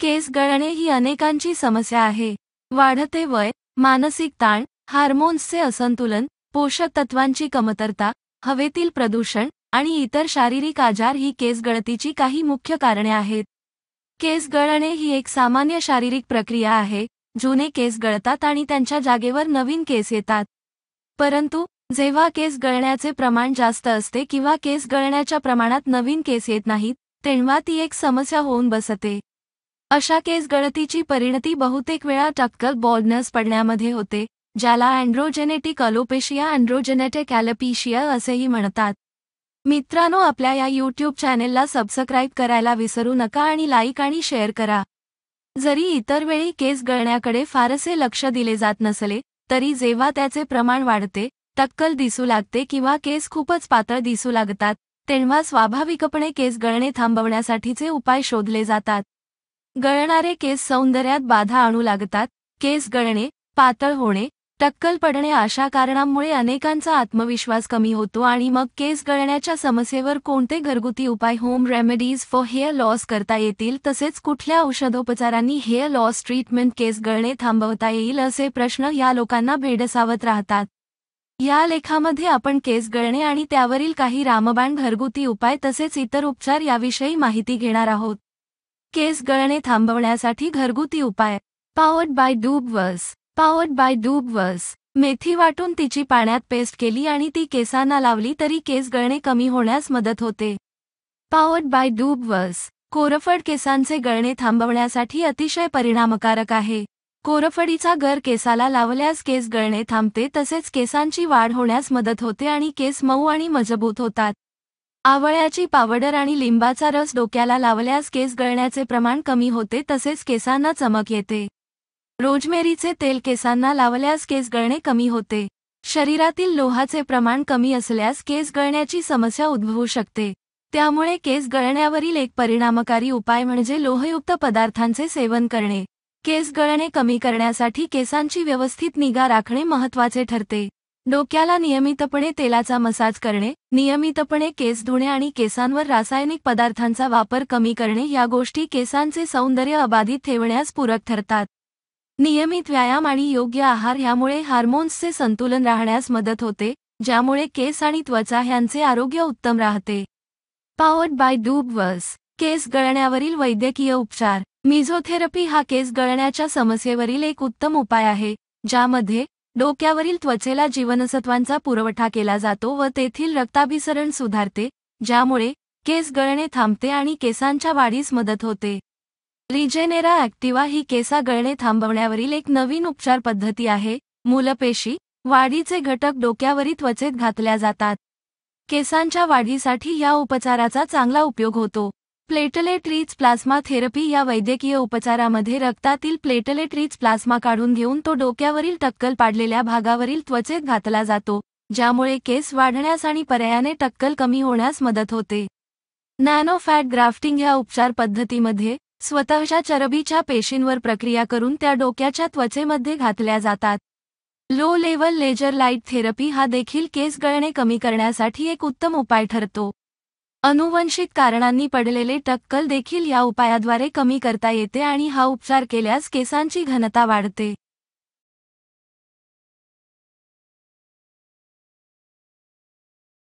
केस गळणे ही अनेकांची समस्या आहे. वाढते वय, मानसिक ताण, हार्मोन्सचे असंतुलन, पोषक तत्वांची कमतरता, हवेतील प्रदूषण आणि इतर शारीरिक आजार ही केस गळतीची काही मुख्य कारणे आहेत. केस गळणे ही एक सामान्य शारीरिक प्रक्रिया आहे. जुने केस गळतात आणि त्यांच्या जागेवर नवीन केस येतात. परंतु जेव्हा केस गळण्याचे प्रमाण जास्त असते किंवा केस गळण्याच्या प्रमाणात नवीन केस येत नाहीत, तेव्हा ती एक समस्या होऊन बसते. अशा केस गळतीची परिणती बहुतेक वेळा टक्कल बॉल्डनेस पडण्यामध्ये होते, ज्याला अँड्रोजेनेटिक अलोपेशिया अँड्रोजेनेटिक ॲलोपेशिया असेही म्हणतात. मित्रांनो, आपल्या या यूट्यूब चॅनेलला सबस्क्राईब करायला विसरू नका आणि लाईक आणि शेअर करा. जरी इतर वेळी केस गळण्याकडे फारसे लक्ष दिले जात नसले, तरी जेव्हा त्याचे प्रमाण वाढते, टक्कल दिसू लागते किंवा केस खूपच पातळ दिसू लागतात, तेव्हा स्वाभाविकपणे केस गळणे थांबवण्यासाठीचे उपाय शोधले जातात. गळणारे केस सौंदर्यात बाधा आणू लागतात. केस गळणे, पातळ होणे, टक्कल पडणे अशा कारणांमुळे अनेकांचा आत्मविश्वास कमी होतो आणि मग केस गळण्याच्या समस्येवर कोणते घरगुती उपाय home remedies for hair loss करता येतील, तसेच कुठल्या औषधोपचारांनी हेअर लॉस ट्रीटमेंट केस गळणे थांबवता येईल असे प्रश्न या लोकांना भेडसावत राहतात. या लेखामध्ये आपण केस गळणे आणि त्यावरील काही रामबाण घरगुती उपाय तसेच इतर उपचार याविषयी माहिती घेणार आहोत. केस गळणे थांबवण्यासाठी घरगुती उपाय. Powered by Dubverse. Powered by Dubverse. मेथी वाटून तिची पाण्यात पेस्ट केली आणि ती केसांना लावली तरी केस गळणे कमी होण्यास मदत होते. Powered by Dubverse. कोरफड केसांचे गळणे थांबवण्यासाठी अतिशय परिणामकारक आहे. कोरफडीचा गर केसाला लावल्यास केस गळणे थांबते, तसेच केसांची वाढ होण्यास मदत होते आणि केस मऊ आणि मजबूत होतात. आवळ्याची पावडर आणि लिंबाचा रस डोक्याला लावल्यास केस गळण्याचे प्रमाण कमी होते, तसेच केसांना चमक येते. रोजमेरीचे तेल केसांना लावल्यास केस गळणे कमी होते. शरीरातील लोहाचे प्रमाण कमी असल्यास केस गळण्याची समस्या उद्भवू शकते. त्यामुळे केस गळण्यावरील एक परिणामकारी उपाय म्हणजे लोहयुक्त पदार्थांचे सेवन करणे. केस गळणे कमी करण्यासाठी केसांची व्यवस्थित निगा राखणे महत्त्वाचे ठरते. डोक्याला नियमितपणे तेलाचा मसाज करणे, नियमितपणे केस धुणे आणि केसांवर रासायनिक पदार्थांचा वापर कमी करणे या गोष्टी केसांचे सौंदर्य अबाधित ठेवण्यास पूरक ठरतात. नियमित व्यायाम आणि योग्य आहार यामुळे हार्मोन्सचे संतुलन राहण्यास मदत होते, ज्यामुळे केस आणि त्वचा यांचे आरोग्य उत्तम राहते. Powered by डूबवर्स. केस गळण्यावरील वैद्यकीय उपचार. मिझोथेरपी हा केस गळण्याच्या समस्येवरील एक उत्तम उपाय आहे, ज्यामध्ये डोक्यावरील त्वचेला जीवनसत्वांचा पुरवठा केला जातो व तेथील रक्ताभिसरण सुधारते, ज्यामुळे केस गळणे थांबते आणि केसांच्या वाढीस मदत होते. रिजेनेरा ॲक्टिवा ही केसा गळणे थांबवण्यावरील एक नवीन उपचार पद्धती आहे. मूलपेशी वाढीचे घटक डोक्यावरील त्वचेत घातल्या जातात. केसांच्या वाढीसाठी या उपचाराचा चांगला उपयोग होतो. प्लेटलेट रिच प्लाझ्मा थेरपी या वैद्यकीय उपचारामध्ये रक्तातील प्लेटलेट रिच प्लाझ्मा काढून घेऊन तो डोक्यावरील टक्कल पाडलेल्या भागावरील त्वचेत घातला जातो, ज्यामुळे केस वाढण्यास आणि पर्यायाने टक्कल कमी होण्यास मदत होते. नॅनो फॅट ग्राफ्टिंग या उपचार पद्धतीमध्ये स्वतःच्या चरबीच्या पेशींवर प्रक्रिया करून त्या डोक्याच्या त्वचेमध्ये घातल्या जातात. Low level laser light therapy हा देखील केस गळणे कमी करण्यासाठी एक उत्तम उपाय ठरतो. अनुवंशिक कारणांनी पडलेले टक्कल देखील या उपायाद्वारे कमी करता येते आणि हा उपचार केल्यास केसांची घनता वाढते.